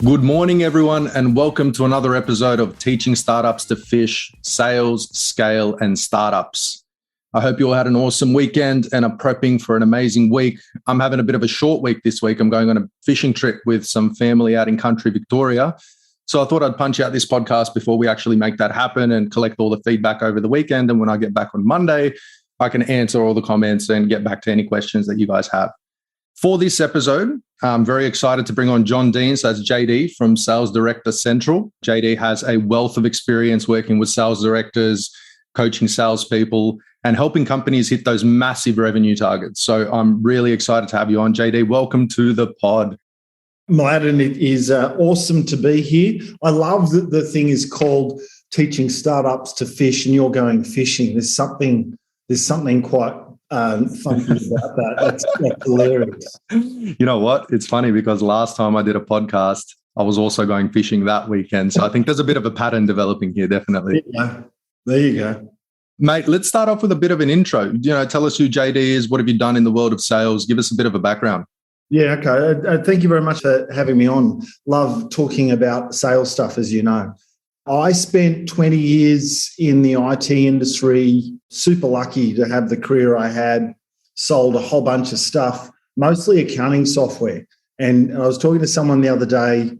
Good morning, everyone, and welcome to another episode of Teaching Startups to Fish, Sales, Scale, and Startups. I hope you all had an awesome weekend and are prepping for an amazing week. I'm having a bit of a short week this week. I'm going on a fishing trip with some family out in country Victoria. So I thought I'd punch out this podcast before we actually make that happen and collect all the feedback over the weekend. And when I get back on Monday, I can answer all the comments and get back to any questions that you guys have. For this episode, I'm very excited to bring on John Dean, so that's JD from Sales Director Central. JD has a wealth of experience working with sales directors, coaching salespeople, and helping companies hit those massive revenue targets. So I'm really excited to have you on, JD. Welcome to the pod. Mladen, it is awesome to be here. I love that the thing is called Teaching Startups to Fish, and you're going fishing. There's something quite funky about that. That's hilarious. You know what? It's funny because last time I did a podcast, I was also going fishing that weekend. So I think there's a bit of a pattern developing here, definitely. There you go. Mate, let's start off with a bit of an intro. Tell us who JD is. What have you done in the world of sales? Give us a bit of a background. Yeah, okay. Thank you very much for having me on. Love talking about sales stuff, as you know. I spent 20 years in the IT industry, super lucky to have the career I had, sold a whole bunch of stuff, mostly accounting software. And I was talking to someone the other day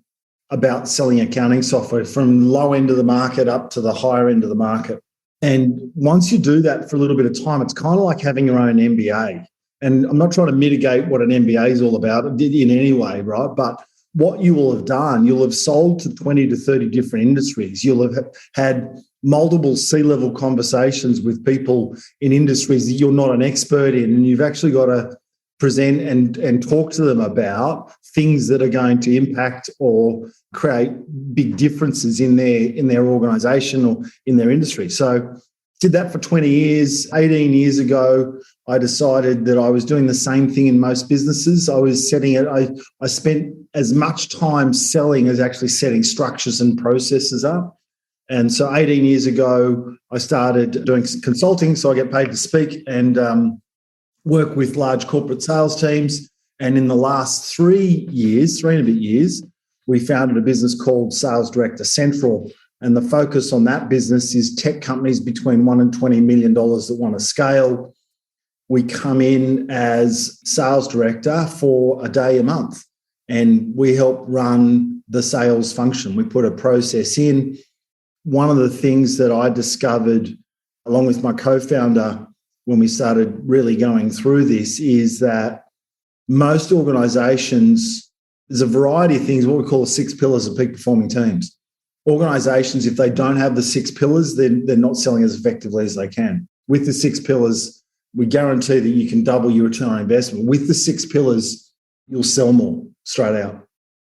about selling accounting software from low end of the market up to the higher end of the market. And once you do that for a little bit of time, it's kind of like having your own MBA. And I'm not trying to mitigate what an MBA is all about in any way, right? But what you will have done, you'll have sold to 20 to 30 different industries. You'll have had multiple C-level conversations with people in industries that you're not an expert in, and you've actually got to present and talk to them about things that are going to impact or create big differences in their organisation or in their industry. So did that for 20 years. 18 years ago, I decided that I was doing the same thing in most businesses. I was setting it. I spent as much time selling as actually setting structures and processes up. And so 18 years ago, I started doing consulting. So I get paid to speak and work with large corporate sales teams. And in the last 3 and a bit years, we founded a business called Sales Director Central. And the focus on that business is tech companies between $1 and $20 million that want to scale. We come in as sales director for a day a month, and we help run the sales function. We put a process in. One of the things that I discovered, along with my co-founder, when we started really going through this, is that most organisations, there's a variety of things, what we call the 6 pillars of peak performing teams. Organisations, if they don't have the 6 pillars, then they're not selling as effectively as they can. With the 6 pillars, we guarantee that you can double your return on investment. With the 6 pillars, you'll sell more straight out.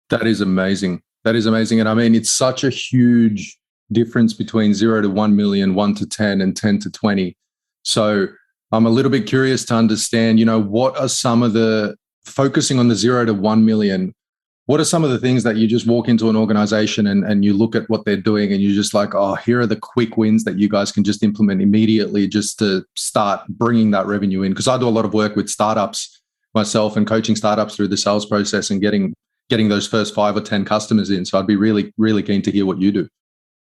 That is amazing. And I mean, it's such a huge difference between 0 to 1 million, 1 to 10, and 10 to 20. So I'm a little bit curious to understand, what are some of the, focusing on the 0 to 1 million, what are some of the things that you just walk into an organization and you look at what they're doing and you're just like, oh, here are the quick wins that you guys can just implement immediately just to start bringing that revenue in? Because I do a lot of work with startups myself and coaching startups through the sales process and getting those first 5 or 10 customers in. So I'd be really, really keen to hear what you do.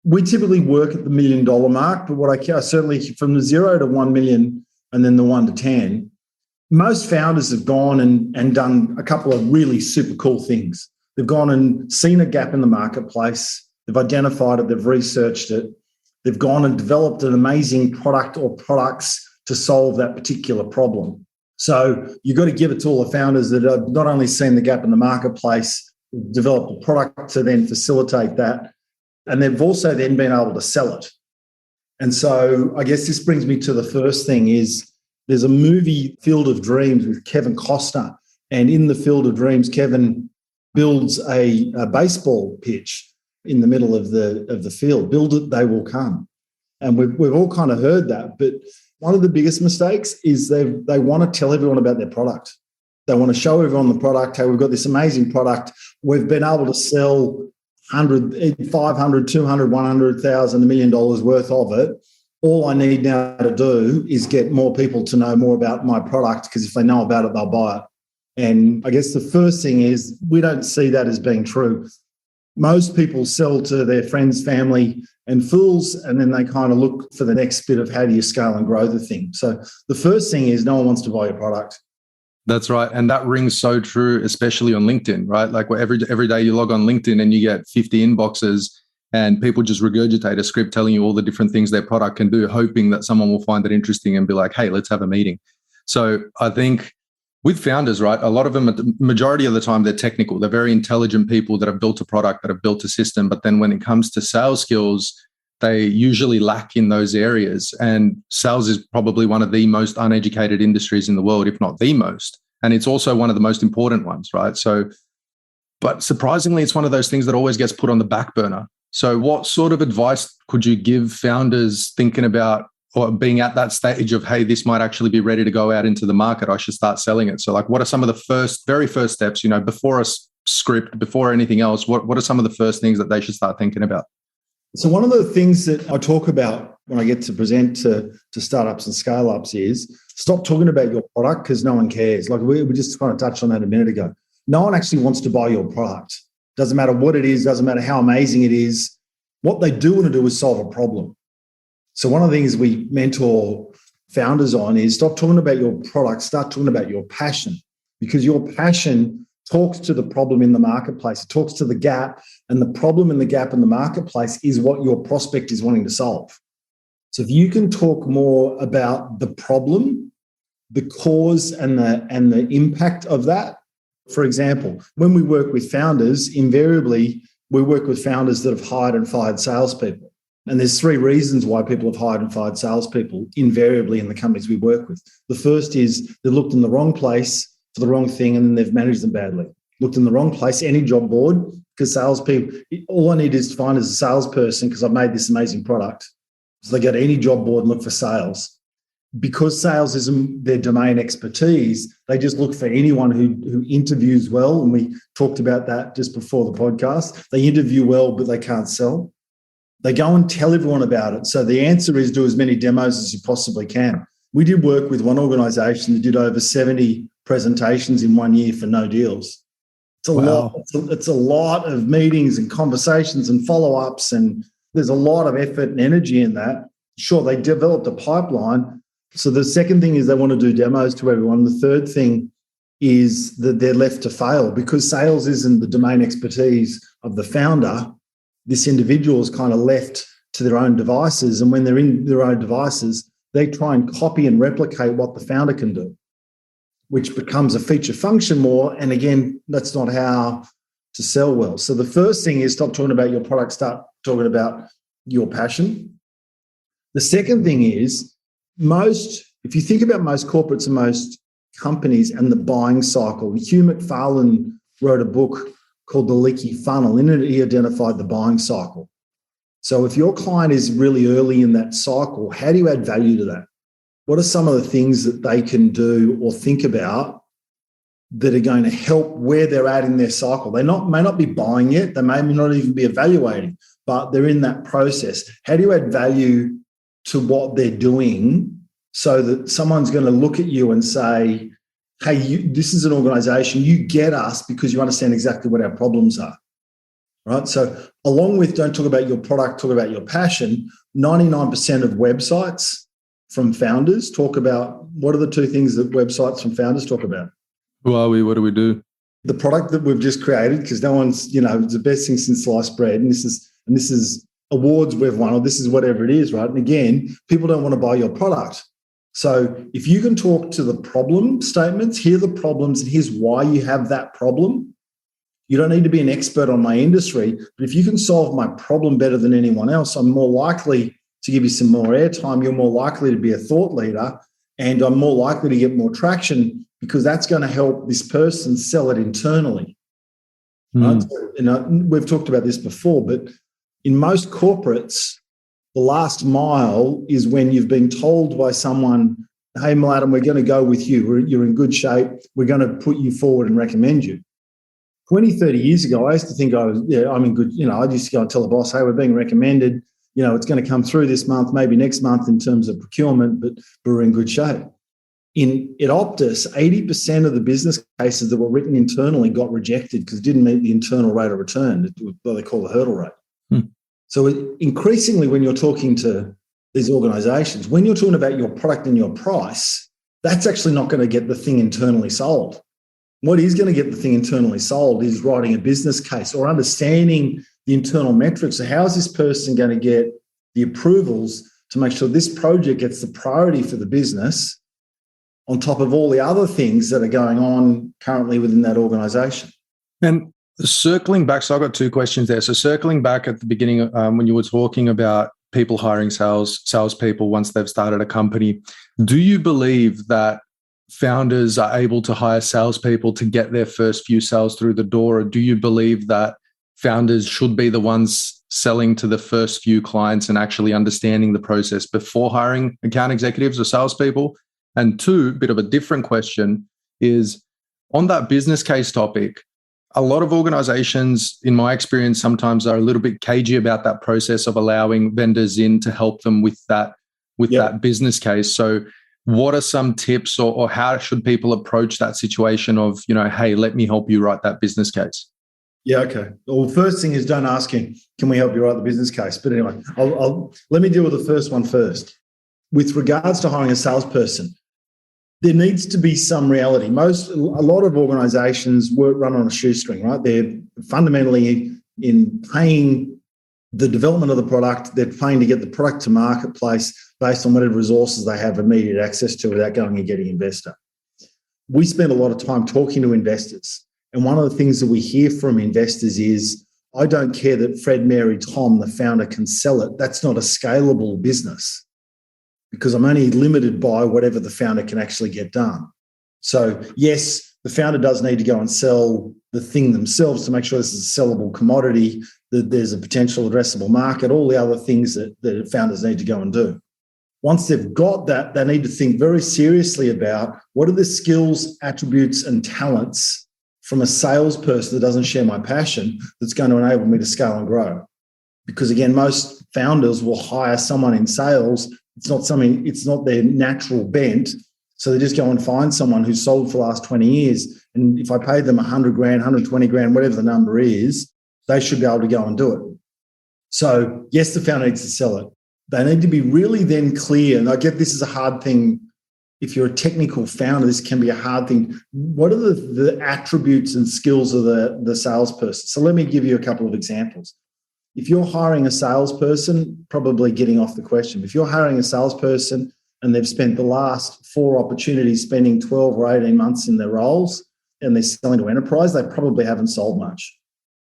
We typically work at the $1 million mark, but what I certainly from the 0 to 1 million and then the 1 to 10, most founders have gone and done a couple of really super cool things. They've gone and seen a gap in the marketplace. They've identified it. They've researched it. They've gone and developed an amazing product or products to solve that particular problem. So you've got to give it to all the founders that have not only seen the gap in the marketplace, developed a product to then facilitate that, and they've also then been able to sell it. And so I guess this brings me to the first thing is there's a movie, Field of Dreams, with Kevin Costner. And in the Field of Dreams, Kevin builds a baseball pitch in the middle of the field. Build it, they will come. And we've all kind of heard that. But one of the biggest mistakes is they want to tell everyone about their product. They want to show everyone the product, hey, we've got this amazing product. We've been able to sell 100, 500, 200, 100,000, $1 million worth of it. All I need now to do is get more people to know more about my product, because if they know about it, they'll buy it. And I guess the first thing is we don't see that as being true. Most people sell to their friends, family, and fools, and then they kind of look for the next bit of how do you scale and grow the thing. So the first thing is no one wants to buy your product. That's right. And that rings so true, especially on LinkedIn, right? Like every day you log on LinkedIn and you get 50 inboxes and people just regurgitate a script telling you all the different things their product can do, hoping that someone will find it interesting and be like, hey, let's have a meeting. So I think with founders, right, a lot of them, the majority of the time, they're technical. They're very intelligent people that have built a product, that have built a system. But then when it comes to sales skills, they usually lack in those areas. And sales is probably one of the most uneducated industries in the world, if not the most. And it's also one of the most important ones, right? So, but surprisingly, it's one of those things that always gets put on the back burner. So what sort of advice could you give founders thinking about or being at that stage of, hey, this might actually be ready to go out into the market, I should start selling it? So like, what are some of the very first steps, before a script, before anything else, what are some of the first things that they should start thinking about? So one of the things that I talk about when I get to present to startups and scale-ups is stop talking about your product because no one cares. Like we just kind of touched on that a minute ago. No one actually wants to buy your product. Doesn't matter what it is, doesn't matter how amazing it is. What they do want to do is solve a problem. So one of the things we mentor founders on is stop talking about your product, start talking about your passion, because your passion talks to the problem in the marketplace. It talks to the gap, and the problem in the gap in the marketplace is what your prospect is wanting to solve. So if you can talk more about the problem, the cause and the impact of that. For example, when we work with founders, invariably we work with founders that have hired and fired salespeople. And there's 3 reasons why people have hired and fired salespeople invariably in the companies we work with. The first is they've looked in the wrong place for the wrong thing and then they've managed them badly. Looked in the wrong place, any job board, because salespeople, all I need is to find as a salesperson because I've made this amazing product. So they go to any job board and look for sales. Because sales isn't their domain expertise, they just look for anyone who interviews well. And we talked about that just before the podcast. They interview well, but they can't sell. They go and tell everyone about it. So the answer is do as many demos as you possibly can. We did work with one organisation that did over 70 presentations in 1 year for no deals. It's a lot. It's a lot of meetings and conversations and follow-ups, and there's a lot of effort and energy in that. Sure, they developed a pipeline. So the second thing is they want to do demos to everyone. The third thing is that they're left to fail because sales isn't the domain expertise of the founder. This individual is kind of left to their own devices. And when they're in their own devices, they try and copy and replicate what the founder can do, which becomes a feature function more. And again, that's not how to sell well. So the first thing is stop talking about your product, start talking about your passion. The second thing is if you think about most corporates and most companies and the buying cycle, Hugh McFarlane wrote a book called The Leaky Funnel. In it, he identified the buying cycle. So if your client is really early in that cycle, how do you add value to that? What are some of the things that they can do or think about that are going to help where they're at in their cycle? They may not be buying yet. They may not even be evaluating, but they're in that process. How do you add value to what they're doing so that someone's going to look at you and say, hey, this is an organisation, you get us because you understand exactly what our problems are, right? So along with don't talk about your product, talk about your passion, 99% of websites from founders talk about, what are the 2 things that websites from founders talk about? Who are we? What do we do? The product that we've just created, because no one's, it's the best thing since sliced bread, and this is awards we've won, or this is whatever it is, right? And again, people don't want to buy your product. So if you can talk to the problem statements, hear the problems, and here's why you have that problem. You don't need to be an expert on my industry, but if you can solve my problem better than anyone else, I'm more likely to give you some more airtime. You're more likely to be a thought leader, and I'm more likely to get more traction because that's going to help this person sell it internally. Right? So, we've talked about this before, but in most corporates, the last mile is when you've been told by someone, hey, Mladen, we're going to go with you. You're in good shape. We're going to put you forward and recommend you. 20, 30 years ago, I used to think I'm in good, I used to go and tell the boss, hey, we're being recommended. It's going to come through this month, maybe next month in terms of procurement, but we're in good shape. At Optus, 80% of the business cases that were written internally got rejected because it didn't meet the internal rate of return, what they call the hurdle rate. So increasingly, when you're talking to these organizations, when you're talking about your product and your price, that's actually not going to get the thing internally sold. What is going to get the thing internally sold is writing a business case or understanding the internal metrics. So how is this person going to get the approvals to make sure this project gets the priority for the business on top of all the other things that are going on currently within that organization? And circling back, so I've got two questions there. So circling back at the beginning, when you were talking about people hiring salespeople once they've started a company, do you believe that founders are able to hire salespeople to get their first few sales through the door? Or do you believe that founders should be the ones selling to the first few clients and actually understanding the process before hiring account executives or salespeople? And two, bit of a different question, is on that business case topic, a lot of organizations, in my experience, sometimes are a little bit cagey about that process of allowing vendors in to help them with that business case. So what are some tips or how should people approach that situation of, hey, let me help you write that business case? Yeah, okay. Well, first thing is don't ask him, can we help you write the business case? But anyway, let me deal with the first one first. With regards to hiring a salesperson, there needs to be some reality. A lot of organizations run on a shoestring, right? They're fundamentally in paying the development of the product, they're paying to get the product to marketplace based on whatever resources they have immediate access to without going and getting an investor. We spend a lot of time talking to investors. And one of the things that we hear from investors is, I don't care that Fred, Mary, Tom, the founder, can sell it. That's not a scalable business, because I'm only limited by whatever the founder can actually get done. So yes, the founder does need to go and sell the thing themselves to make sure this is a sellable commodity, that there's a potential addressable market, all the other things that founders need to go and do. Once they've got that, they need to think very seriously about what are the skills, attributes, and talents from a salesperson that doesn't share my passion that's going to enable me to scale and grow. Because again, most founders will hire someone in sales. It's not their natural bent. So they just go and find someone who's sold for the last 20 years. And if I pay them 100 grand, 120 grand, whatever the number is, they should be able to go and do it. So yes, the founder needs to sell it. They need to be really then clear. And I get this is a hard thing. If you're a technical founder, this can be a hard thing. What are the attributes and skills of the salesperson? So let me give you a couple of examples. If you're hiring a salesperson, probably getting off the question, if you're hiring a salesperson and they've spent the last 4 opportunities spending 12 or 18 months in their roles and they're selling to enterprise, they probably haven't sold much,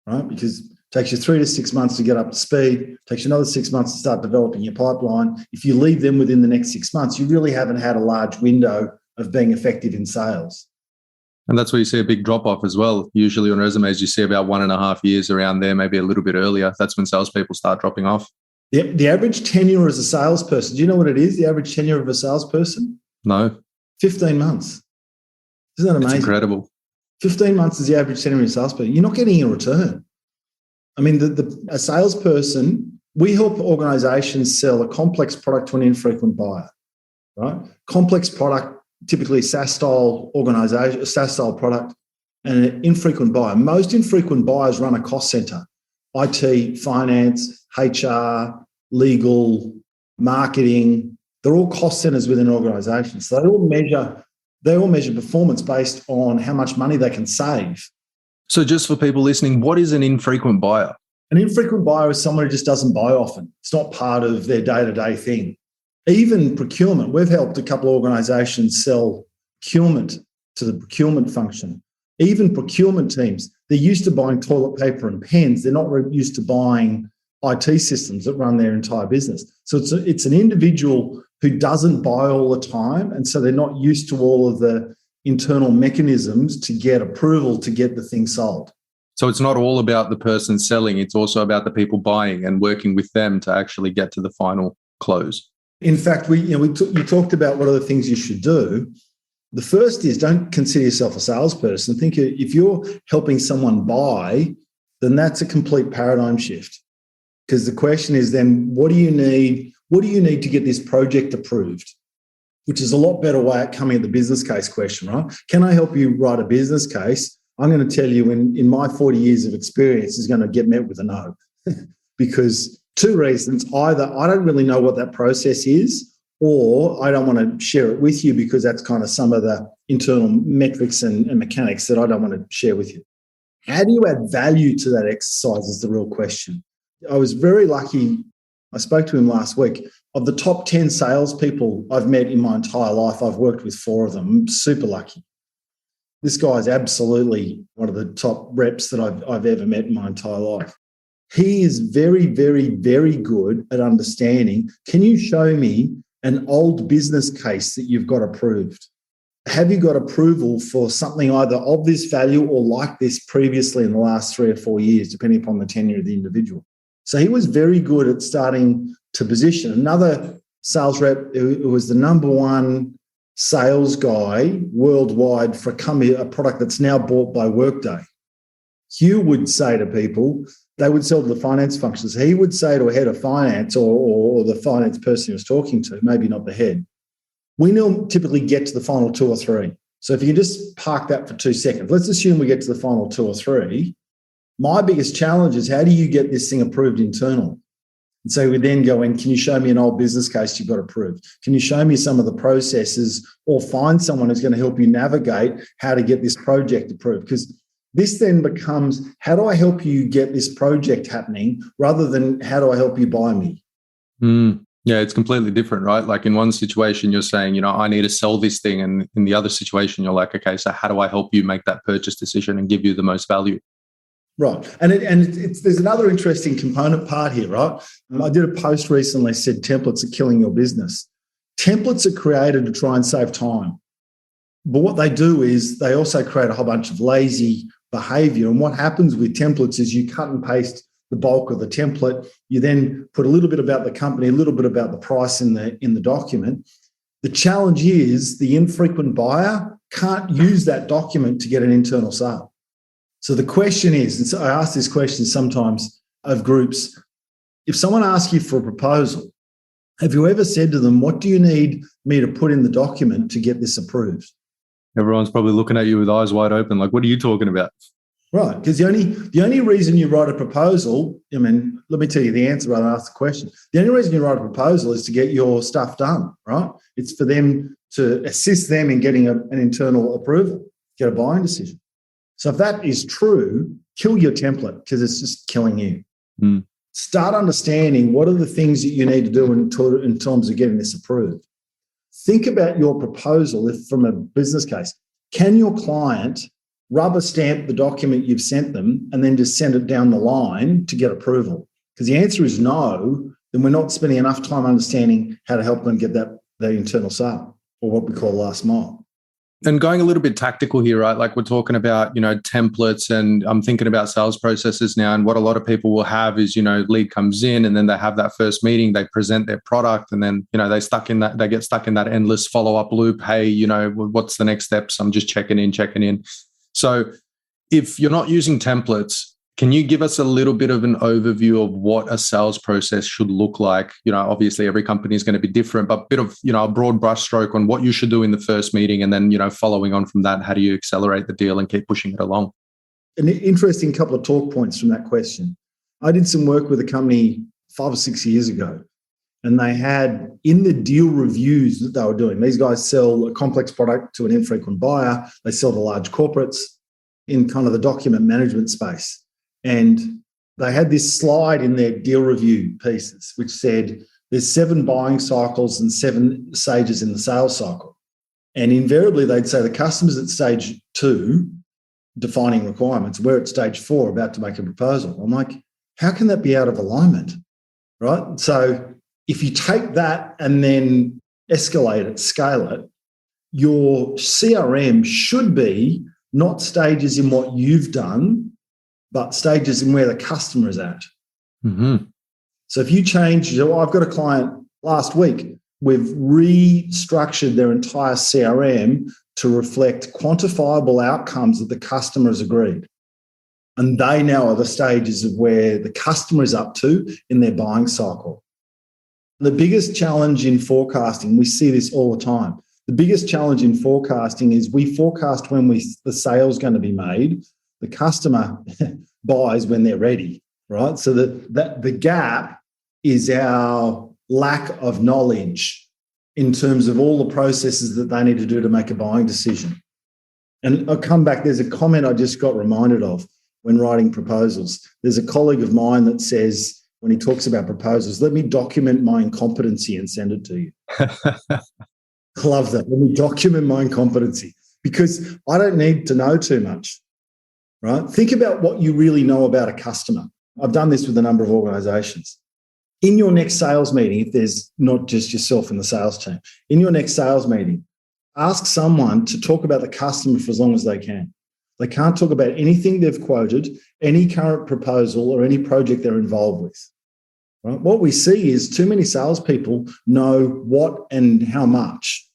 right? Because it takes you 3 to 6 months to get up to speed, takes you another 6 months to start developing your pipeline. If you leave them within the next 6 months, you really haven't had a large window of being effective in sales. And that's where you see a big drop off as well. Usually on resumes, you see about 1.5 years around there, maybe a little bit earlier. That's when salespeople start dropping off. The average tenure as a salesperson, do you know what it is? The average tenure of a salesperson? No. 15 months. Isn't that amazing? It's incredible. 15 months is the average tenure of a salesperson. You're not getting a return. I mean, a salesperson, we help organizations sell a complex product to an infrequent buyer, right? Complex product, typically SaaS-style organization, a SaaS-style product, and an infrequent buyer. Most infrequent buyers run a cost center: IT, finance, HR, legal, marketing. They're all cost centers within an organization. So they all measure performance based on how much money they can save. So just for people listening, what is an infrequent buyer? An infrequent buyer is someone who just doesn't buy often. It's not part of their day-to-day thing. Even procurement, we've helped a couple of organizations sell procurement to the procurement function. Even procurement teams, they're used to buying toilet paper and pens. They're not used to buying IT systems that run their entire business. So it's an individual who doesn't buy all the time, and so they're not used to all of the internal mechanisms to get approval to get the thing sold. So it's not all about the person selling. It's also about the people buying and working with them to actually get to the final close. In fact, you talked about what are the things you should do. The first is don't consider yourself a salesperson. Think if you're helping someone buy, then that's a complete paradigm shift. Because the question is then, what do you need? What do you need to get this project approved? which is a lot better way at coming at the business case question, right? Can I help you write a business case? I'm going to tell you in my 40 years of experience is going to get met with a no. Because two reasons. Either I don't really know what that process is, or I don't want to share it with you because that's kind of some of the internal metrics and mechanics that I don't want to share with you. How do you add value to that exercise is the real question. I was very lucky. I spoke to him last week. Of the top 10 salespeople I've met in my entire life, I've worked with 4 of them. I'm super lucky. This guy is absolutely one of the top reps that I've ever met in my entire life. He is very, very, very good at understanding, can you show me an old business case that you've got approved? Have you got approval for something either of this value or like this previously in the last 3 or 4 years, depending upon the tenure of the individual? So he was very good at starting to position. Another sales rep who was the number one sales guy worldwide for a product that's now bought by Workday. Hugh would say to people, they would sell to the finance functions. He would say to a head of finance or the finance person he was talking to, maybe not the head, we typically get to the final 2 or 3. So if you can just park that for 2 seconds, let's assume we get to the final 2 or 3. My biggest challenge is how do you get this thing approved internally? And so we then go in, can you show me an old business case you've got approved? Can you show me some of the processes or find someone who's going to help you navigate how to get this project approved? Because this then becomes, how do I help you get this project happening rather than how do I help you buy me? Yeah, it's completely different, right? Like in one situation, you're saying, I need to sell this thing. And in the other situation, you're like, okay, so how do I help you make that purchase decision and give you the most value? Right. And there's another interesting component part here, right? I did a post recently said templates are killing your business. Templates are created to try and save time. But what they do is they also create a whole bunch of lazy behavior. And what happens with templates is you cut and paste the bulk of the template. You then put a little bit about the company, a little bit about the price in the document. The challenge is the infrequent buyer can't use that document to get an internal sale. So the question is, and so I ask this question sometimes of groups, if someone asks you for a proposal, have you ever said to them, what do you need me to put in the document to get this approved? Everyone's probably looking at you with eyes wide open, like, what are you talking about? Right, because the only reason you write a proposal, let me tell you the answer rather than ask the question. The only reason you write a proposal is to get your stuff done, right? It's for them to assist them in getting an internal approval, get a buying decision. So if that is true, kill your template because it's just killing you. Start understanding what are the things that you need to do in terms of getting this approved. Think about your proposal if from a business case. Can your client rubber stamp the document you've sent them and then just send it down the line to get approval? Because the answer is no, then we're not spending enough time understanding how to help them get that internal sale or what we call last mile. And going a little bit tactical here, right? Like we're talking about, templates, and I'm thinking about sales processes now. And what a lot of people will have is, lead comes in and then they have that first meeting, they present their product, and then, they get stuck in that endless follow-up loop. Hey, what's the next steps? I'm just checking in. So if you're not using templates, can you give us a little bit of an overview of what a sales process should look like? Obviously every company is going to be different, but a bit of, a broad brushstroke on what you should do in the first meeting. And then, following on from that, how do you accelerate the deal and keep pushing it along? An interesting couple of talk points from that question. I did some work with a company 5 or 6 years ago, and they had in the deal reviews that they were doing, these guys sell a complex product to an infrequent buyer. They sell to large corporates in kind of the document management space. And they had this slide in their deal review pieces, which said there's 7 buying cycles and 7 stages in the sales cycle. And invariably, they'd say the customer's at stage 2, defining requirements. We're at stage 4, about to make a proposal. I'm like, how can that be out of alignment, right? So if you take that and then escalate it, scale it, your CRM should be not stages in what you've done, but stages in where the customer is at. Mm-hmm. So if you change, I've got a client last week, we've restructured their entire CRM to reflect quantifiable outcomes that the customer has agreed. And they now are the stages of where the customer is up to in their buying cycle. The biggest challenge in forecasting, we see this all the time. The biggest challenge in forecasting is we forecast when the sale's going to be made. The customer buys when they're ready, right? So that the gap is our lack of knowledge in terms of all the processes that they need to do to make a buying decision. And I'll come back. There's a comment I just got reminded of when writing proposals. There's a colleague of mine that says, when he talks about proposals, let me document my incompetency and send it to you. I love that. Let me document my incompetency because I don't need to know too much, right? Think about what you really know about a customer. I've done this with a number of organizations. In your next sales meeting, if there's not just yourself in the sales team, in your next sales meeting, ask someone to talk about the customer for as long as they can. They can't talk about anything they've quoted, any current proposal or any project they're involved with. Right? What we see is too many salespeople know what and how much.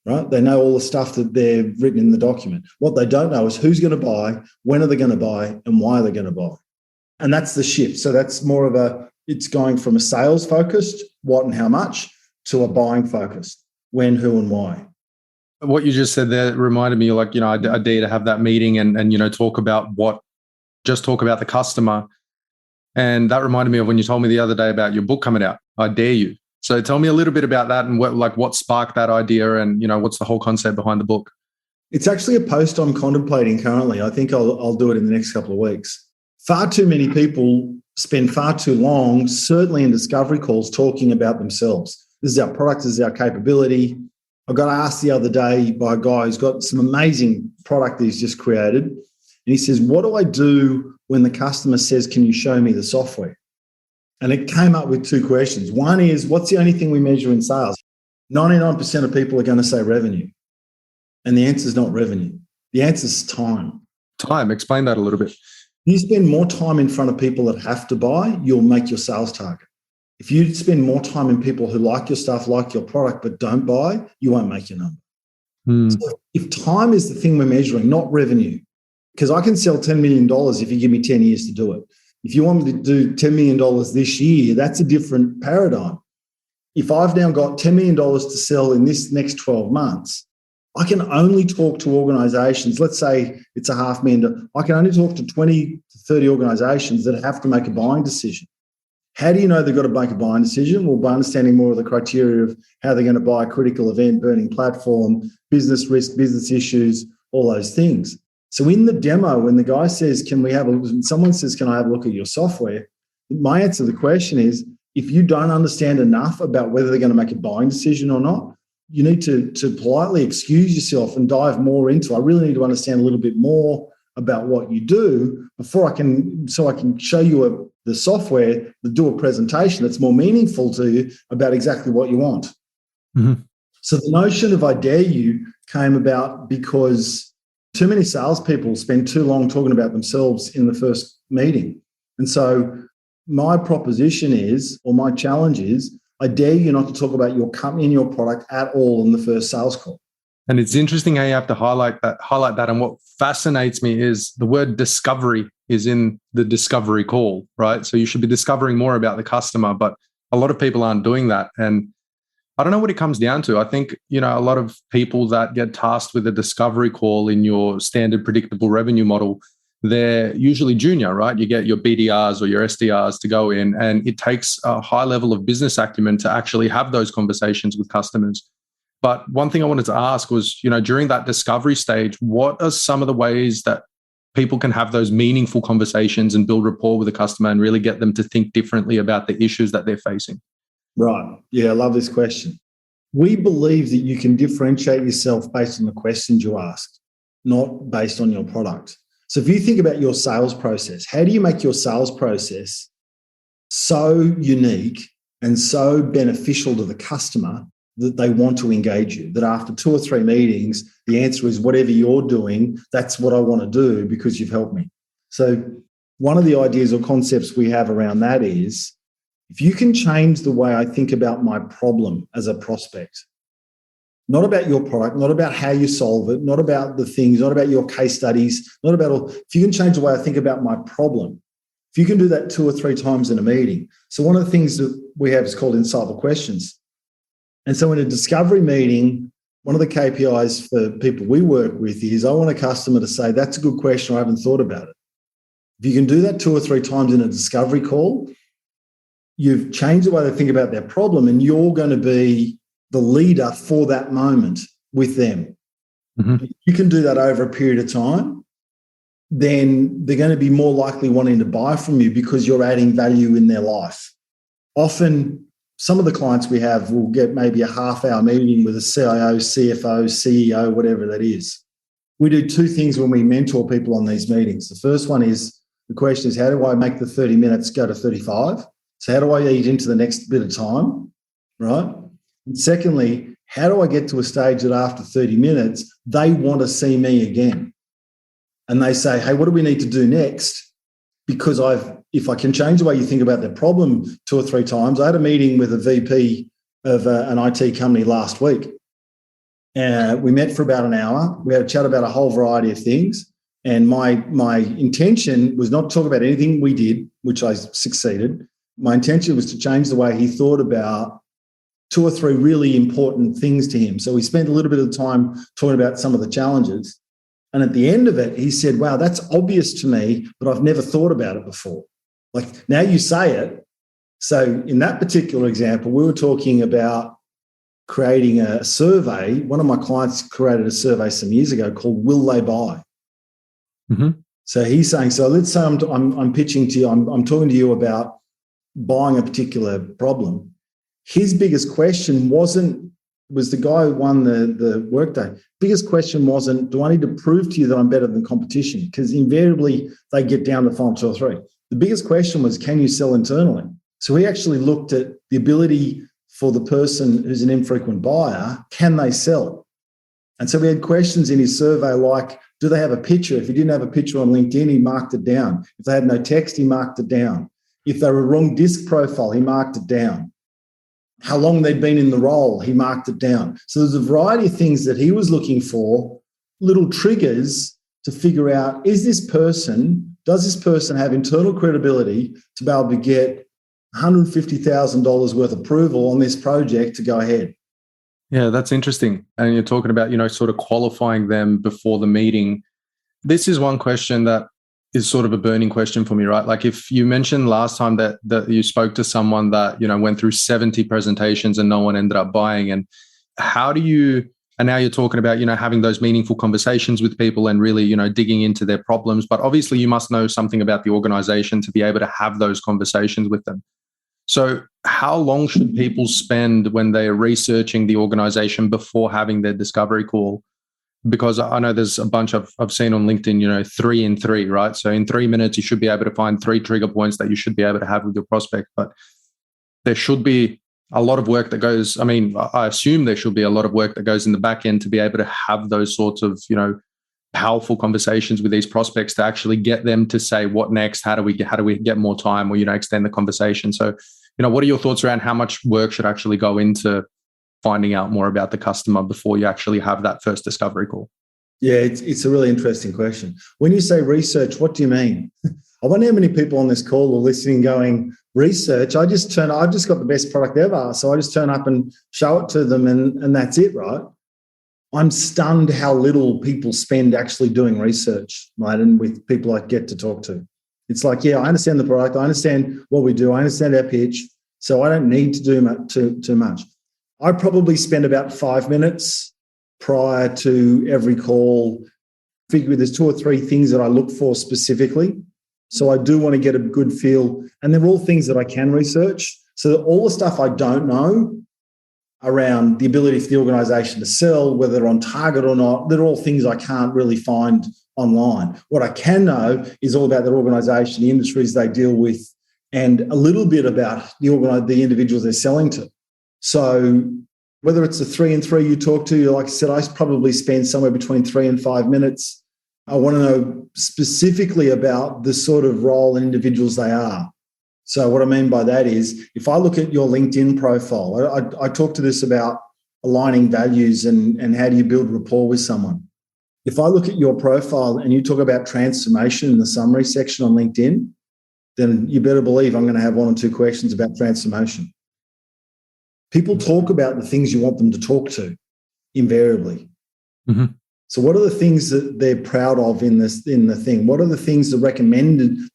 Right? They know all the stuff that they've written in the document. What they don't know is who's going to buy, when are they going to buy, and why are they going to buy. And that's the shift. So that's more of it's going from a sales focused, what and how much, to a buying focused, when, who, and why. What you just said there reminded me, like, I dare to have that meeting and talk about the customer. And that reminded me of when you told me the other day about your book coming out. I dare you. So tell me a little bit about that and what sparked that idea and, what's the whole concept behind the book? It's actually a post I'm contemplating currently. I think I'll do it in the next couple of weeks. Far too many people spend far too long, certainly in discovery calls, talking about themselves. This is our product, this is our capability. I got asked the other day by a guy who's got some amazing product that he's just created. And he says, what do I do when the customer says, can you show me the software? And it came up with two questions. One is, what's the only thing we measure in sales? 99% of people are going to say revenue. And the answer is not revenue. The answer is time. Time. Explain that a little bit. You spend more time in front of people that have to buy, you'll make your sales target. If you spend more time in people who like your stuff, like your product, but don't buy, you won't make your number. So if time is the thing we're measuring, not revenue, because I can sell $10 million if you give me 10 years to do it. If you want me to do $10 million this year, that's a different paradigm. If I've now got $10 million to sell in this next 12 months, I can only talk to organizations. Let's say it's $500,000. I can only talk to 20 to 30 organizations that have to make a buying decision. How do you know they've got to make a buying decision? Well, by understanding more of the criteria of how they're going to buy a critical event, burning platform, business risk, business issues, all those things. So in the demo, when the guy says, someone says, can I have a look at your software? My answer to the question is, if you don't understand enough about whether they're going to make a buying decision or not, you need to politely excuse yourself and dive more into, I really need to understand a little bit more about what you do before I can show you the software, do a presentation that's more meaningful to you about exactly what you want. Mm-hmm. So the notion of I dare you came about because too many salespeople spend too long talking about themselves in the first meeting. And so my proposition is, or my challenge is, I dare you not to talk about your company and your product at all in the first sales call. And it's interesting how you have to highlight that. And what fascinates me is the word discovery is in the discovery call, right? So you should be discovering more about the customer, but a lot of people aren't doing that. And I don't know what it comes down to. I think, a lot of people that get tasked with a discovery call in your standard predictable revenue model, they're usually junior, right? You get your BDRs or your SDRs to go in, and it takes a high level of business acumen to actually have those conversations with customers. But one thing I wanted to ask was, during that discovery stage, what are some of the ways that people can have those meaningful conversations and build rapport with the customer and really get them to think differently about the issues that they're facing? Right. Yeah, I love this question. We believe that you can differentiate yourself based on the questions you ask, not based on your product. So if you think about your sales process, how do you make your sales process so unique and so beneficial to the customer that they want to engage you, that after 2 or 3 meetings, the answer is whatever you're doing, that's what I want to do because you've helped me. So one of the ideas or concepts we have around that is, if you can change the way I think about my problem as a prospect, not about your product, not about how you solve it, not about the things, not about your case studies, not about all. If you can change the way I think about my problem, If you can do that 2 or 3 times in a meeting. So one of the things that we have is called insightful questions. And so in a discovery meeting, one of the KPIs for people we work with is I want a customer to say, that's a good question, I haven't thought about it. If you can do that 2 or 3 times in a discovery call, you've changed the way they think about their problem, and you're going to be the leader for that moment with them. Mm-hmm. If you can do that over a period of time, then they're going to be more likely wanting to buy from you because you're adding value in their life. Often, some of the clients we have will get maybe a half-hour meeting with a CIO, CFO, CEO, whatever that is. We do 2 things when we mentor people on these meetings. The first one is, the question is, how do I make the 30 minutes go to 35? So how do I eat into the next bit of time, right? And secondly, how do I get to a stage that after 30 minutes, they want to see me again? And they say, hey, what do we need to do next? Because if I can change the way you think about their problem 2 or 3 times. I had a meeting with a VP of an IT company last week. We met for about an hour. We had a chat about a whole variety of things. And my intention was not to talk about anything we did, which I succeeded. My intention was to change the way he thought about 2 or 3 really important things to him. So we spent a little bit of time talking about some of the challenges. And at the end of it, he said, wow, that's obvious to me, but I've never thought about it before. Like, now you say it. So in that particular example, we were talking about creating a survey. One of my clients created a survey some years ago called Will They Buy? Mm-hmm. So he's saying, so let's say I'm pitching to you, I'm talking to you about buying a particular problem. His biggest question was the guy who won the workday. Biggest question wasn't, do I need to prove to you that I'm better than competition? Because invariably they get down to the final 2 or 3. The biggest question was, can you sell internally? So we actually looked at the ability for the person who's an infrequent buyer, can they sell? And so we had questions in his survey like, do they have a picture? If he didn't have a picture on LinkedIn, he marked it down. If they had no text, he marked it down. If they were a wrong disc profile, he marked it down. How long they'd been in the role, he marked it down. So there's a variety of things that he was looking for, little triggers to figure out, does this person have internal credibility to be able to get $150,000 worth of approval on this project to go ahead? Yeah, that's interesting. And you're talking about, sort of qualifying them before the meeting. This is one question that is sort of a burning question for me, right? Like, if you mentioned last time that you spoke to someone that, went through 70 presentations and no one ended up buying, and how do you, and now you're talking about, having those meaningful conversations with people and really, digging into their problems, but obviously you must know something about the organization to be able to have those conversations with them. So how long should people spend when they're researching the organization before having their discovery call? Because I know there's a bunch I've seen on LinkedIn, 3 in 3, right? So in 3 minutes, you should be able to find 3 trigger points that you should be able to have with your prospect. But there should be a lot of work that goes, I assume there should be a lot of work that goes in the back end to be able to have those sorts of, powerful conversations with these prospects to actually get them to say, what next? How do we get more time or, extend the conversation? So, what are your thoughts around how much work should actually go into finding out more about the customer before you actually have that first discovery call? Yeah, it's a really interesting question. When you say research, what do you mean? I wonder how many people on this call are listening going, research, I've just got the best product ever, so I just turn up and show it to them and that's it, right? I'm stunned how little people spend actually doing research, right? And with people I get to talk to. It's like, yeah, I understand the product, I understand what we do, I understand our pitch, so I don't need to do too much. I probably spend about 5 minutes prior to every call. Figure there's 2 or 3 things that I look for specifically. So I do want to get a good feel. And they're all things that I can research. So all the stuff I don't know around the ability for the organisation to sell, whether they're on target or not, they're all things I can't really find online. What I can know is all about their organisation, the industries they deal with, and a little bit about the individuals they're selling to. So whether it's the 3 in 3 you talk to, like I said, I probably spend somewhere between 3 and 5 minutes. I want to know specifically about the sort of role and individuals they are. So what I mean by that is, if I look at your LinkedIn profile, I talk to this about aligning values and how do you build rapport with someone. If I look at your profile and you talk about transformation in the summary section on LinkedIn, then you better believe I'm going to have one or two questions about transformation. People talk about the things you want them to talk to, invariably. Mm-hmm. So what are the things that they're proud of in the thing? What are the things the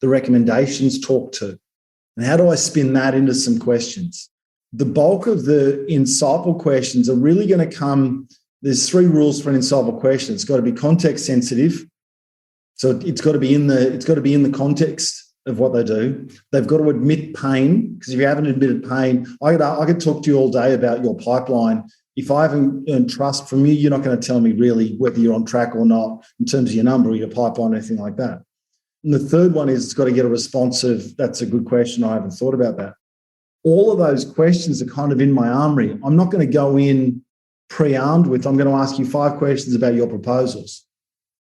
recommendations talk to? And how do I spin that into some questions? The bulk of the insightful questions are really going to come. There's 3 rules for an insightful question. It's got to be context sensitive. So it's got to be in the context of what they do. They've got to admit pain, because if you haven't admitted pain, I could talk to you all day about your pipeline. If I haven't earned trust from you, you're not going to tell me really whether you're on track or not in terms of your number or your pipeline or anything like that. And the third one is it's got to get a responsive, that's a good question, I haven't thought about that. All of those questions are kind of in my armory. I'm not going to go in pre-armed with, I'm going to ask you 5 questions about your proposals.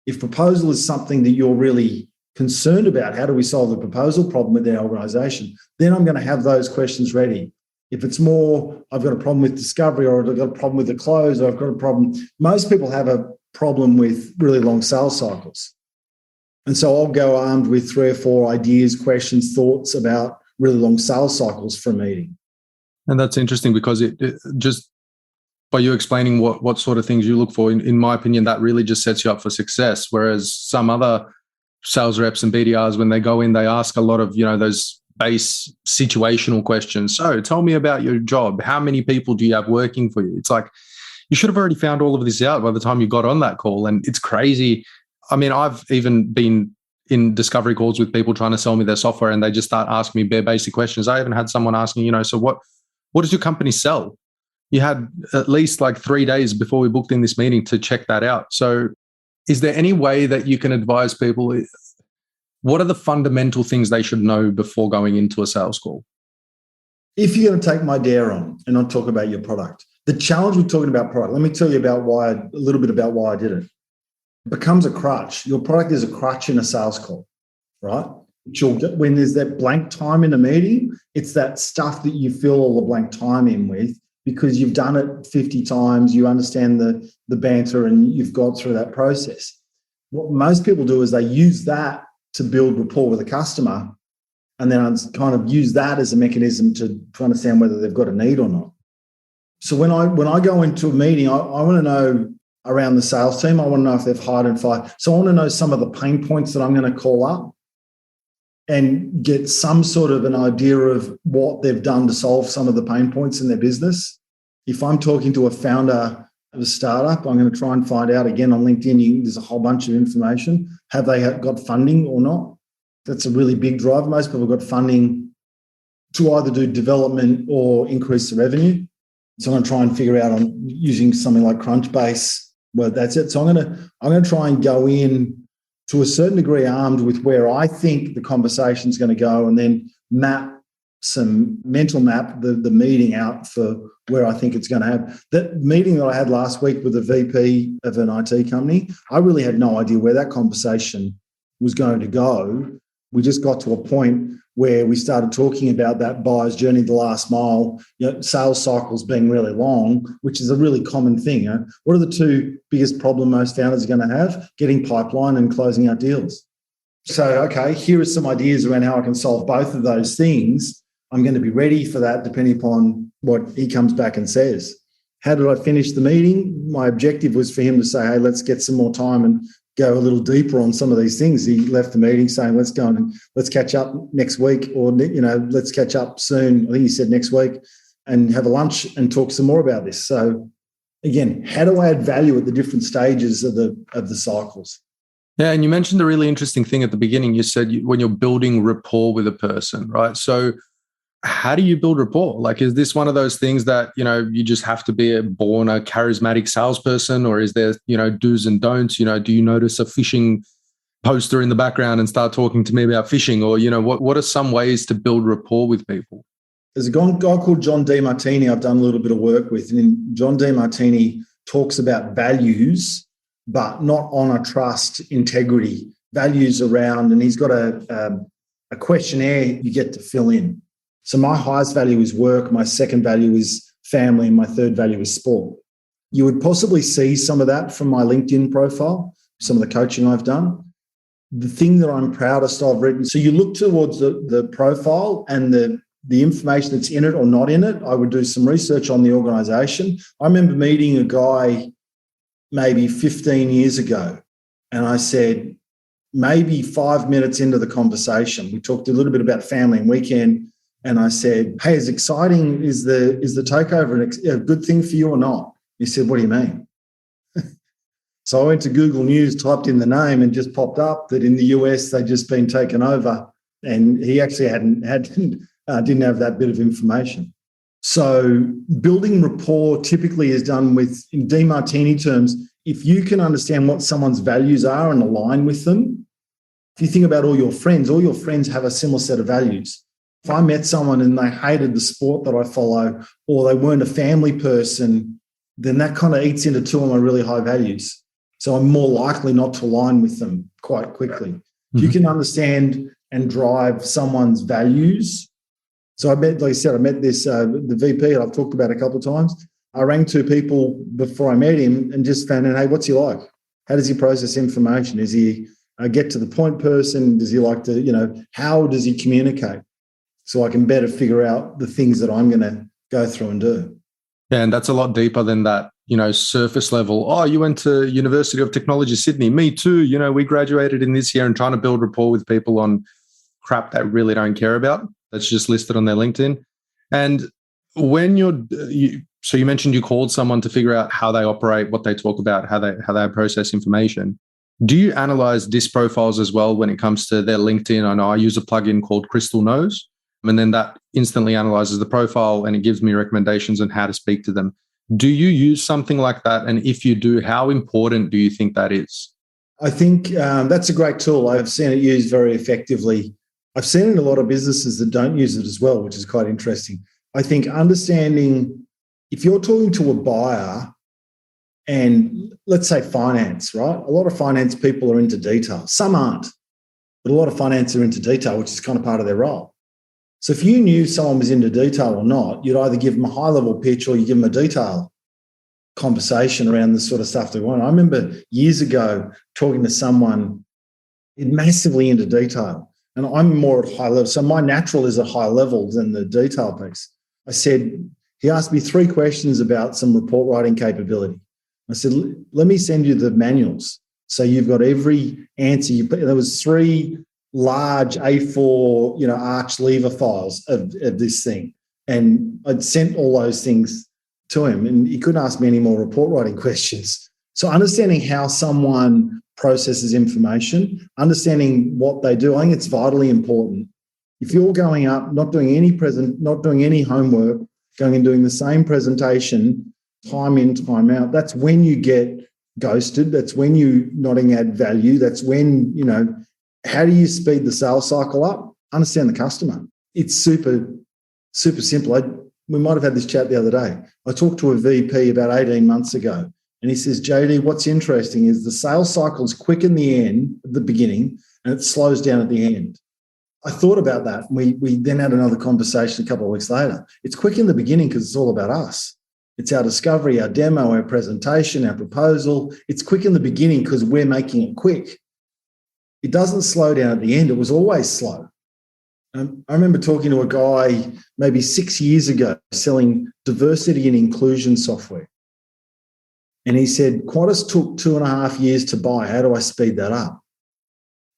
If proposal is something that you're really concerned about, how do we solve the proposal problem with our organisation, then I'm going to have those questions ready. If it's more, I've got a problem with discovery, or I've got a problem with the close, or I've got a problem. Most people have a problem with really long sales cycles. And so I'll go armed with 3 or 4 ideas, questions, thoughts about really long sales cycles for a meeting. And that's interesting, because it just by you explaining what sort of things you look for, in my opinion, that really just sets you up for success. Whereas some other sales reps and BDRs, when they go in, they ask a lot of, those base situational questions. So tell me about your job. How many people do you have working for you? It's like, you should have already found all of this out by the time you got on that call. And it's crazy. I mean, I've even been in discovery calls with people trying to sell me their software, and they just start asking me bare basic questions. I even had someone asking, so what does your company sell? You had at least like 3 days before we booked in this meeting to check that out. So is there any way that you can advise people? What are the fundamental things they should know before going into a sales call? If you're going to take my dare on and not talk about your product, the challenge with talking about product, let me tell you about a little bit about why I did it. It becomes a crutch. Your product is a crutch in a sales call, right? When there's that blank time in a meeting, it's that stuff that you fill all the blank time in with, because you've done it 50 times, you understand the banter, and you've gone through that process. What most people do is they use that to build rapport with a customer, and then kind of use that as a mechanism to understand whether they've got a need or not. So when I go into a meeting, I want to know around the sales team, I want to know if they've hired and fired. So I want to know some of the pain points that I'm going to call up and get some sort of an idea of what they've done to solve some of the pain points in their business. If I'm talking to a founder of a startup, I'm going to try and find out, again, on LinkedIn, there's a whole bunch of information. Have they got funding or not? That's a really big driver. Most people have got funding to either do development or increase the revenue. So I'm going to try and figure out on using something like Crunchbase. Well, that's it. So I'm going to try and go in to a certain degree armed with where I think the conversation is going to go, and then mental map the meeting out for where I think it's going to have. That meeting that I had last week with the VP of an IT company, I really had no idea where that conversation was going to go. We just got to a point where we started talking about that buyer's journey, the last mile, sales cycles being really long, which is a really common thing. What are the 2 biggest problems most founders are going to have? Getting pipeline and closing out deals. So, okay, here are some ideas around how I can solve both of those things. I'm going to be ready for that depending upon what he comes back and says. How did I finish the meeting? My objective was for him to say, hey, let's get some more time and go a little deeper on some of these things. He left the meeting saying, let's go and let's catch up next week, or, let's catch up soon. I think he said next week, and have a lunch and talk some more about this. So again, how do I add value at the different stages of the cycles? Yeah, and you mentioned a really interesting thing at the beginning. You said when you're building rapport with a person, right? So how do you build rapport? Like, is this one of those things that, you just have to be born a charismatic salesperson, or is there, do's and don'ts? Do you notice a fishing poster in the background and start talking to me about fishing? Or, what are some ways to build rapport with people? There's a guy called John DeMartini I've done a little bit of work with. And John DeMartini talks about values, but not honor, trust, integrity. Values around, and he's got a questionnaire you get to fill in. So my highest value is work, my second value is family, and my third value is sport. You would possibly see some of that from my LinkedIn profile, some of the coaching I've done. the thing that I'm proudest of written. So you look towards the profile and the information that's in it or not in it. I would do some research on the organisation. I remember meeting a guy maybe 15 years ago, and I said, maybe 5 minutes into the conversation, we talked a little bit about family and weekend, and I said, hey, as exciting is the takeover a good thing for you or not? He said, what do you mean? So I went to Google News, typed in the name, and just popped up that in the US they'd just been taken over, and he actually didn't have that bit of information. So building rapport typically is done with, in DeMartini terms, if you can understand what someone's values are and align with them. If you think about all your friends have a similar set of values. If I met someone and they hated the sport that I follow, or they weren't a family person, then that kind of eats into two of my really high values. So I'm more likely not to align with them quite quickly. If you can understand and drive someone's values. So I met this, the VP I've talked about a couple of times. I rang two people before I met him and just found out, hey, what's he like? How does he process information? Is he a get to the point person? Does he like to, how does he communicate? So I can better figure out the things that I'm going to go through and do. Yeah, and that's a lot deeper than that, surface level. Oh, you went to University of Technology, Sydney. Me too. We graduated in this year, and trying to build rapport with people on crap they really don't care about. That's just listed on their LinkedIn. And when so you mentioned you called someone to figure out how they operate, what they talk about, how they process information. Do you analyze DISC profiles as well when it comes to their LinkedIn? I know I use a plugin called Crystal Knows, and then that instantly analyzes the profile and it gives me recommendations on how to speak to them. Do you use something like that? And if you do, how important do you think that is? I think that's a great tool. I've seen it used very effectively. I've seen it in a lot of businesses that don't use it as well, which is quite interesting. I think understanding, if you're talking to a buyer and let's say finance, right? A lot of finance people are into detail. Some aren't, but a lot of finance are into detail, which is kind of part of their role. So if you knew someone was into detail or not, you'd either give them a high-level pitch or you give them a detail conversation around the sort of stuff they want. I remember years ago talking to someone massively into detail, and I'm more at high level. So my natural is at high level than the detail piece. He asked me 3 questions about some report writing capability. I said, let me send you the manuals. So you've got every answer. There was 3 large A4, arch lever files of this thing. And I'd sent all those things to him, and he couldn't ask me any more report writing questions. So understanding how someone processes information, understanding what they do, I think it's vitally important. If you're going up, not doing any homework, going and doing the same presentation time in, time out, that's when you get ghosted. That's when you're not add value. That's when, how do you speed the sales cycle up? Understand the customer. It's super, super simple. We might have had this chat the other day. I talked to a VP about 18 months ago, and he says, JD, what's interesting is the sales cycle is quick in the beginning, and it slows down at the end. I thought about that. We then had another conversation a couple of weeks later. It's quick in the beginning because it's all about us. It's our discovery, our demo, our presentation, our proposal. It's quick in the beginning because we're making it quick. It doesn't slow down at the end. It was always slow. I remember talking to a guy maybe 6 years ago selling diversity and inclusion software. And he said, Qantas took 2.5 years to buy. How do I speed that up?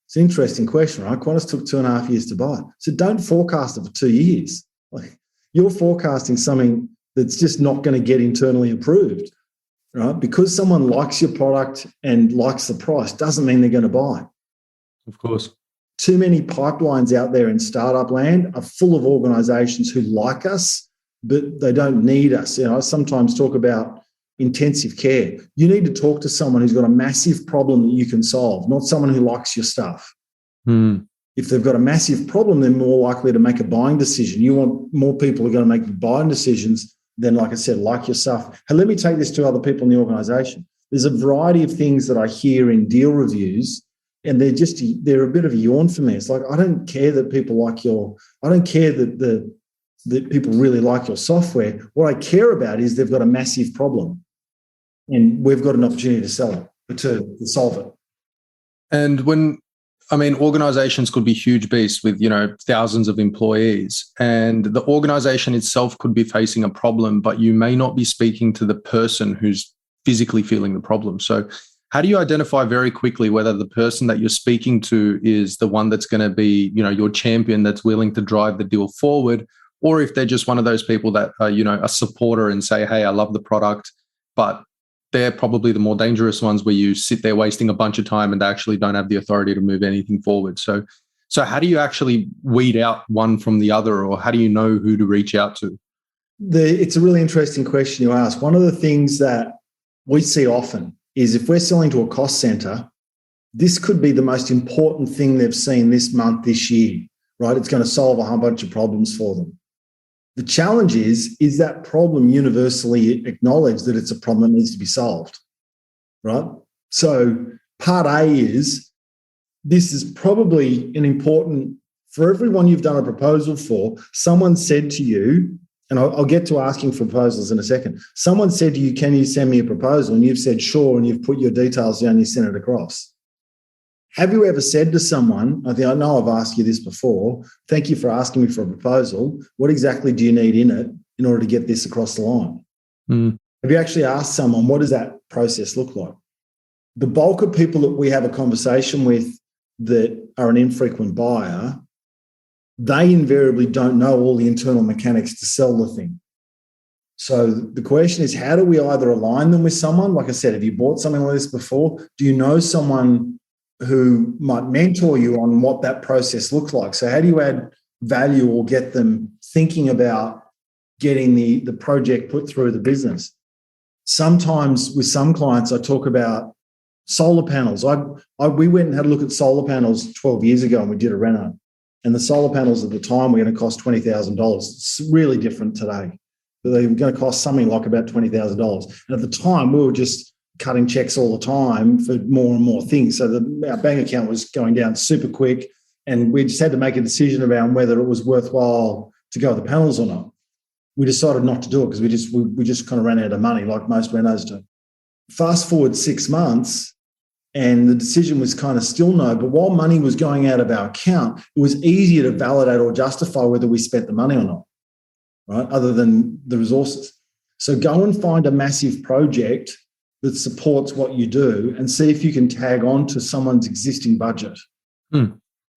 It's an interesting question, right? Qantas took 2.5 years to buy. So don't forecast it for 2 years. You're forecasting something that's just not going to get internally approved, right? Because someone likes your product and likes the price doesn't mean they're going to buy. Of course. Too many pipelines out there in startup land are full of organizations who like us, but they don't need us. I sometimes talk about intensive care. You need to talk to someone who's got a massive problem that you can solve, not someone who likes your stuff. If they've got a massive problem, they're more likely to make a buying decision. You want more people who are going to make buying decisions than, like I said, like your stuff. Hey, let me take this to other people in the organization. There's a variety of things that I hear in deal reviews, and they're a bit of a yawn for me. It's like, I don't care that people I don't care that people really like your software. What I care about is they've got a massive problem and we've got an opportunity to sell it, to solve it. And when I mean, organizations could be huge beasts with, thousands of employees, and the organization itself could be facing a problem, but you may not be speaking to the person who's physically feeling the problem. So how do you identify very quickly whether the person that you're speaking to is the one that's going to be, your champion that's willing to drive the deal forward, or if they're just one of those people that are, a supporter and say, hey, I love the product, but they're probably the more dangerous ones where you sit there wasting a bunch of time and they actually don't have the authority to move anything forward. So how do you actually weed out one from the other, or how do you know who to reach out to? It's a really interesting question you ask. One of the things that we see often is if we're selling to a cost center, this could be the most important thing they've seen this month, this year, right? It's going to solve a whole bunch of problems for them. The challenge is that problem universally acknowledged that it's a problem that needs to be solved, right? So part A is, this is probably an important, for everyone you've done a proposal for, someone said to you, and I'll get to asking for proposals in a second. Someone said to you, can you send me a proposal? And you've said, sure, and you've put your details down, you sent it across. Have you ever said to someone, I know I've asked you this before, thank you for asking me for a proposal. What exactly do you need in it in order to get this across the line? Have you actually asked someone, what does that process look like? The bulk of people that we have a conversation with that are an infrequent buyer, they invariably don't know all the internal mechanics to sell the thing. So the question is, how do we either align them with someone? Like I said, have you bought something like this before? Do you know someone who might mentor you on what that process looks like? So how do you add value or get them thinking about getting the project put through the business? Sometimes with some clients, I talk about solar panels. We went and had a look at solar panels 12 years ago and we did a reno. And the solar panels at the time were going to cost $20,000. It's really different today. But they were going to cost something like about $20,000. And at the time, we were just cutting checks all the time for more and more things. So our bank account was going down super quick, and we just had to make a decision around whether it was worthwhile to go with the panels or not. We decided not to do it because we just kind of ran out of money, like most renos do. Fast forward 6 months, and the decision was kind of still no. But while money was going out of our account, it was easier to validate or justify whether we spent the money or not, right? Other than the resources. So go and find a massive project that supports what you do and see if you can tag on to someone's existing budget. Does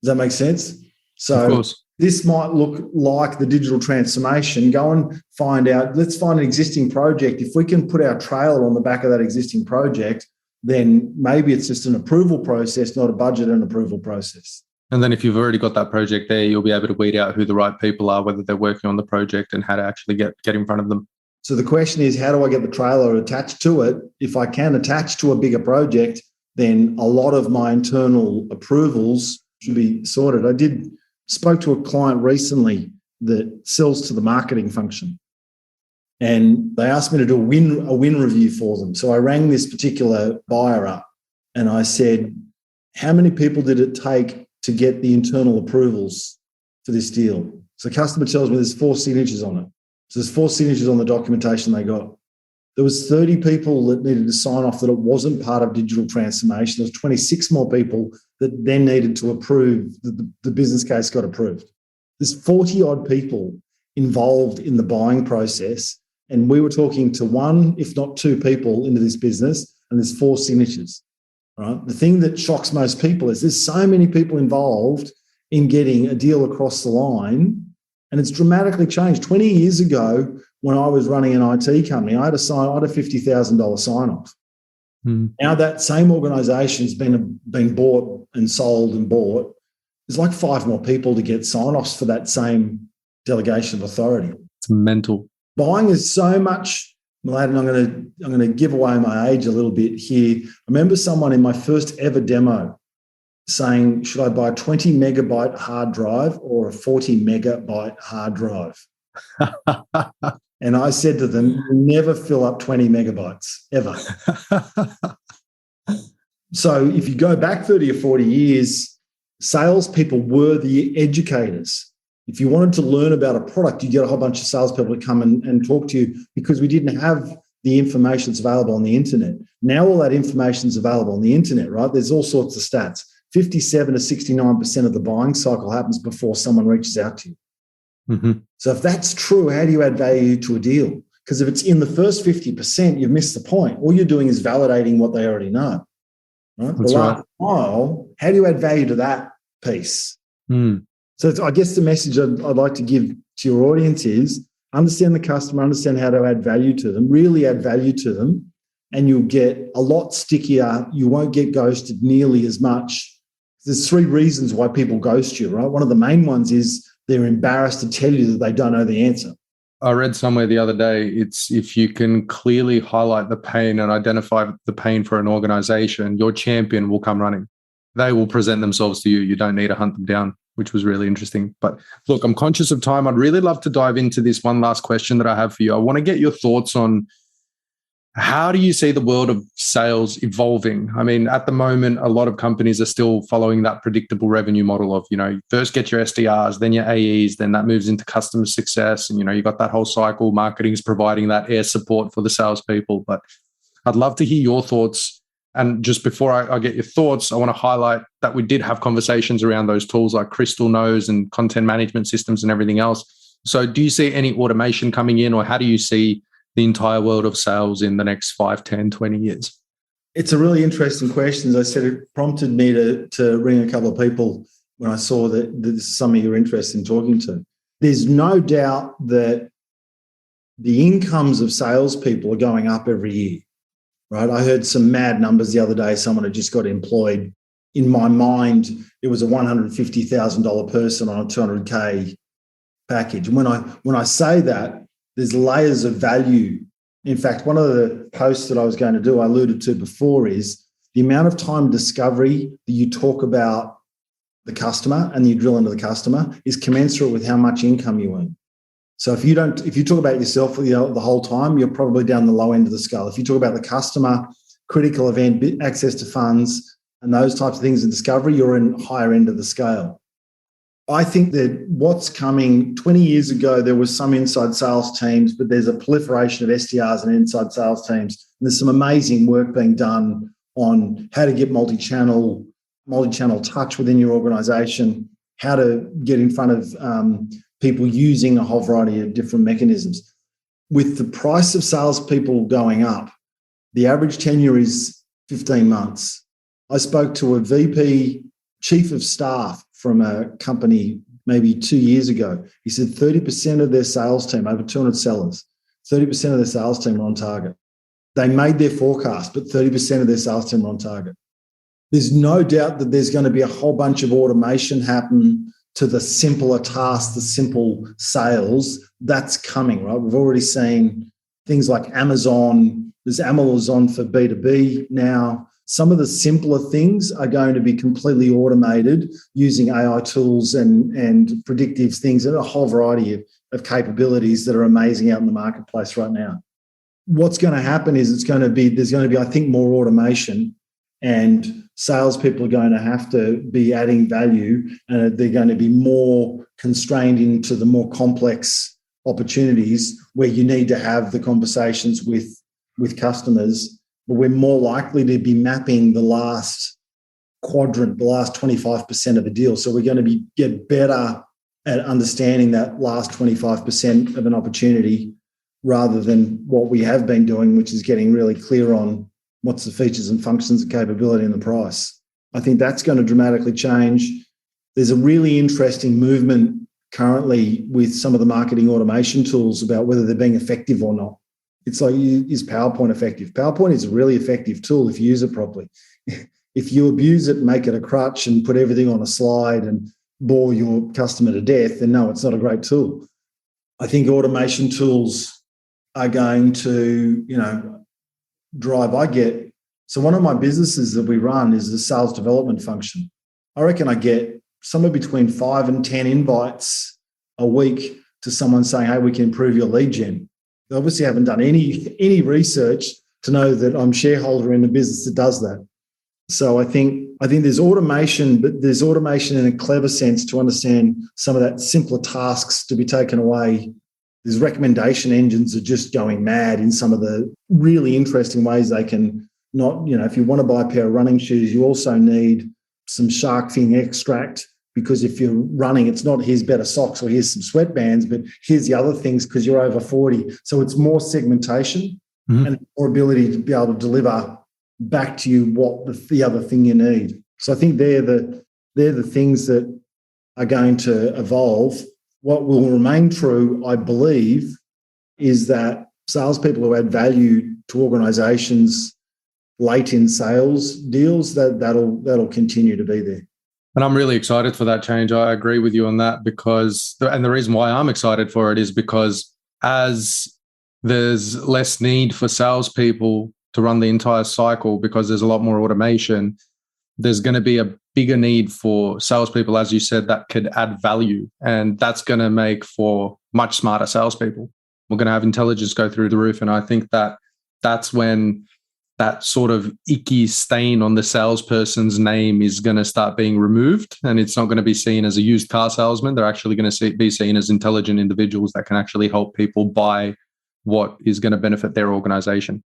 that make sense? So of course. This might look like the digital transformation. Go and find out, let's find an existing project. If we can put our trailer on the back of that existing project, then maybe it's just an approval process, not a budget and approval process. And then if you've already got that project there, you'll be able to weed out who the right people are, whether they're working on the project, and how to actually get in front of them. So the question is, how do I get the trailer attached to it? If I can attach to a bigger project, then a lot of my internal approvals should be sorted. I spoke to a client recently that sells to the marketing function, and they asked me to do a win review for them. So I rang this particular buyer up and I said, how many people did it take to get the internal approvals for this deal? So the customer tells me there's 4 signatures on it. So there's 4 signatures on the documentation they got. There was 30 people that needed to sign off that it wasn't part of digital transformation. There was 26 more people that then needed to approve that the business case got approved. There's 40-odd people involved in the buying process, and we were talking to 1, if not 2 people into this business, and there's 4 signatures. Right? The thing that shocks most people is there's so many people involved in getting a deal across the line. And it's dramatically changed. 20 years ago, when I was running an IT company, I had a $50,000 sign-off. Now that same organisation's been bought and sold and bought. There's like 5 more people to get sign-offs for that same delegation of authority. It's mental. Buying is so much, Mladen, I'm going to give away my age a little bit here. I remember someone in my first ever demo saying, should I buy a 20 megabyte hard drive or a 40 megabyte hard drive? And I said to them, never fill up 20 megabytes, ever. So if you go back 30 or 40 years, salespeople were the educators. If you wanted to learn about a product, you get a whole bunch of salespeople to come and talk to you, because we didn't have the information that's available on the internet. Now all that information is available on the internet, right? There's all sorts of stats. 57 to 69% of the buying cycle happens before someone reaches out to you. Mm-hmm. So if that's true, how do you add value to a deal? Because if it's in the first 50%, you've missed the point. All you're doing is validating what they already know. Right? That's the right. last mile, how do you add value to that piece? Mm. So I guess the message I'd like to give to your audience is understand the customer, understand how to add value to them, really add value to them, and you'll get a lot stickier. You won't get ghosted nearly as much. There's 3 reasons why people ghost you, right? One of the main ones is they're embarrassed to tell you that they don't know the answer. I read somewhere the other day, it's if you can clearly highlight the pain and identify the pain for an organization, your champion will come running. They will present themselves to you. You don't need to hunt them down, which was really interesting. But look, I'm conscious of time. I'd really love to dive into this one last question that I have for you. I want to get your thoughts on how do you see the world of sales evolving? I mean, at the moment, a lot of companies are still following that predictable revenue model of, first get your SDRs, then your AEs, then that moves into customer success. And, you got that whole cycle. Marketing is providing that air support for the salespeople. But I'd love to hear your thoughts. And just before I get your thoughts, I want to highlight that we did have conversations around those tools like Crystal Knows and content management systems and everything else. So do you see any automation coming in, or how do you see the entire world of sales in the next 5, 10, 20 years? It's a really interesting question. As I said, it prompted me to ring a couple of people when I saw that this is something you're interested in talking to. There's no doubt that the incomes of salespeople are going up every year, right? I heard some mad numbers the other day. Someone had just got employed. In my mind, it was a $150,000 person on a $200K package. And when I say that, there's layers of value. In fact, one of the posts that I was going to do, I alluded to before, is the amount of time discovery that you talk about the customer and you drill into the customer is commensurate with how much income you earn. So if you talk about yourself the whole time, you're probably down the low end of the scale. If you talk about the customer, critical event, access to funds, and those types of things in discovery, you're in higher end of the scale. I think that what's coming, 20 years ago, there was some inside sales teams, but there's a proliferation of SDRs and inside sales teams. And there's some amazing work being done on how to get multi-channel touch within your organization, how to get in front of people using a whole variety of different mechanisms. With the price of salespeople going up, the average tenure is 15 months. I spoke to a VP, chief of staff from a company maybe 2 years ago. He said 30% of their sales team, over 200 sellers, 30% of their sales team are on target. They made their forecast, but 30% of their sales team are on target. There's no doubt that there's going to be a whole bunch of automation happen to the simpler tasks, the simple sales. That's coming, right? We've already seen things like Amazon. There's Amazon for B2B now. Some of the simpler things are going to be completely automated using AI tools and predictive things and a whole variety of capabilities that are amazing out in the marketplace right now. What's going to happen is there's going to be, I think, more automation, and salespeople are going to have to be adding value, and they're going to be more constrained into the more complex opportunities where you need to have the conversations with customers. But we're more likely to be mapping the last quadrant, the last 25% of a deal. So we're going to get better at understanding that last 25% of an opportunity rather than what we have been doing, which is getting really clear on what's the features and functions and capability and the price. I think that's going to dramatically change. There's a really interesting movement currently with some of the marketing automation tools about whether they're being effective or not. It's like, is PowerPoint effective? PowerPoint is a really effective tool if you use it properly. If you abuse it and make it a crutch and put everything on a slide and bore your customer to death, then no, it's not a great tool. I think automation tools are going to, drive. So one of my businesses that we run is the sales development function. I reckon I get somewhere between 5 and 10 invites a week to someone saying, hey, we can improve your lead gen. I obviously haven't done any research to know that I'm shareholder in a business that does that. So I think there's automation, but there's automation in a clever sense to understand some of that simpler tasks to be taken away. There's recommendation engines are just going mad in some of the really interesting ways they can not, if you want to buy a pair of running shoes, you also need some shark fin extract, because if you're running, it's not here's better socks or here's some sweatbands, but here's the other things because you're over 40. So it's more segmentation and more ability to be able to deliver back to you what the other thing you need. So I think they're the things that are going to evolve. What will remain true, I believe, is that salespeople who add value to organisations late in sales deals, that'll continue to be there. And I'm really excited for that change. I agree with you on that because, and the reason why I'm excited for it is because as there's less need for salespeople to run the entire cycle because there's a lot more automation, there's going to be a bigger need for salespeople, as you said, that could add value. And that's going to make for much smarter salespeople. We're going to have intelligence go through the roof. And I think that that's when that sort of icky stain on the salesperson's name is going to start being removed. And it's not going to be seen as a used car salesman. They're actually going to be seen as intelligent individuals that can actually help people buy what is going to benefit their organization.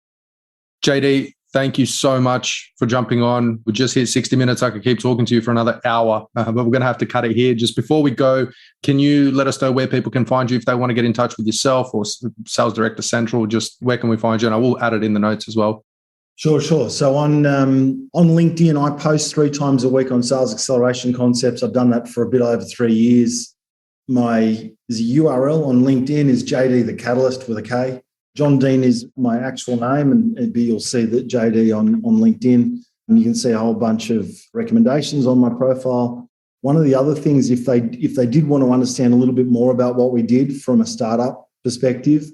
JD, thank you so much for jumping on. We just hit 60 minutes. I could keep talking to you for another hour, but we're going to have to cut it here. Just before we go, can you let us know where people can find you if they want to get in touch with yourself or Sales Director Central? Just where can we find you? And I will add it in the notes as well. Sure. So on LinkedIn, I post 3 times a week on sales acceleration concepts. I've done that for a bit over 3 years. My URL on LinkedIn is JD the Catalyst with a K. John Dean is my actual name, and you'll see that JD on LinkedIn. And you can see a whole bunch of recommendations on my profile. One of the other things, if they did want to understand a little bit more about what we did from a startup perspective,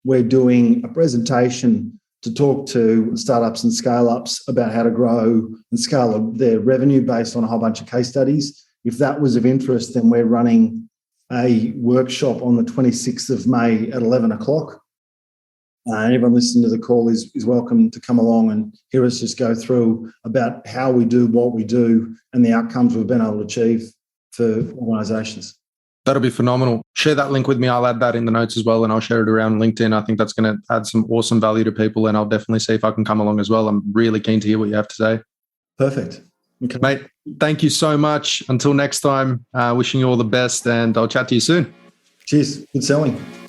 we're doing a presentation to talk to startups and scale-ups about how to grow and scale their revenue based on a whole bunch of case studies. If that was of interest, then we're running a workshop on the 26th of May at 11 o'clock. Everyone listening to the call is welcome to come along and hear us just go through about how we do what we do and the outcomes we've been able to achieve for organisations. That'll be phenomenal. Share that link with me. I'll add that in the notes as well, and I'll share it around LinkedIn. I think that's going to add some awesome value to people, and I'll definitely see if I can come along as well. I'm really keen to hear what you have to say. Perfect. Okay. Mate, thank you so much. Until next time, wishing you all the best, and I'll chat to you soon. Cheers. Good selling.